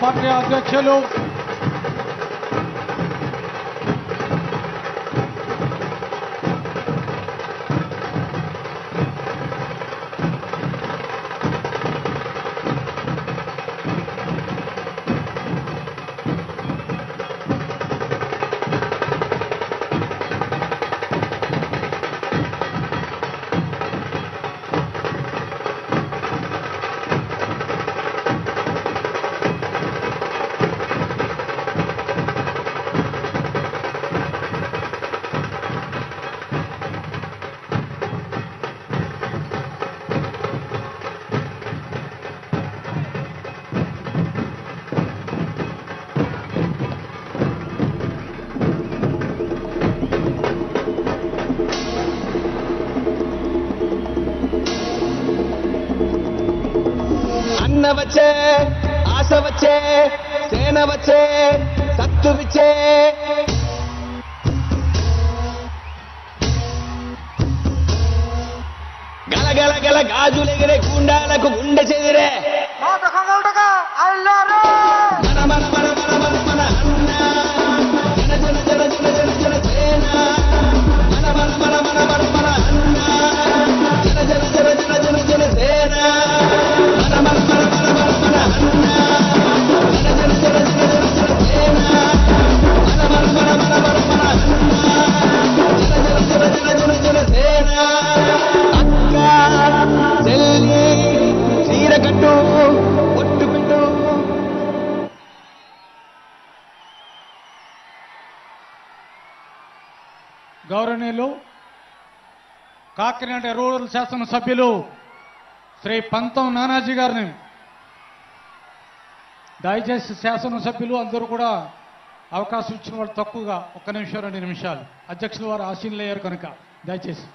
party అధ్యక్షులు అన్న వచ్చే ఆశ వచ్చే సేన వచ్చే సత్తు విచ్చే గలగల గల గాజులెగిరే గుండాలకు గుండె చెదిరే మన మన మన మన మన మన అన్న జన జన జన జన జన జన సేన మన మన మన మన మన మన అన్న జన జన జన జన జన జన సేన మన మన మన మన మన మన అన్న జన జన జన జన జన జన సేన మన మన మన మన మన మన అన్న జన జన జన జన జన జన సేన అక్క చెల్లి చీర కట్టు ఒట్టు పెట్టు గౌరవనీయులు కాకినాడ రూరల్ శాసనసభ్యులు శ్రీ పంతం నానాజీ గారిని దయచేసి శాసనసభ్యులు అందరూ కూడా అవకాశం ఇచ్చిన వాళ్ళు తక్కువగా 1 నిమిషం 2 నిమిషాలు అధ్యక్షుల వారు ఆశీనులయ్యారు కనుక దయచేసి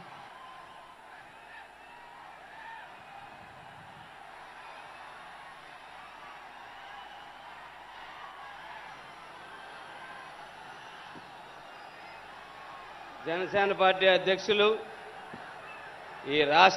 జనసేన పార్టీ అధ్యక్షులు ఈ రాష్ట్ర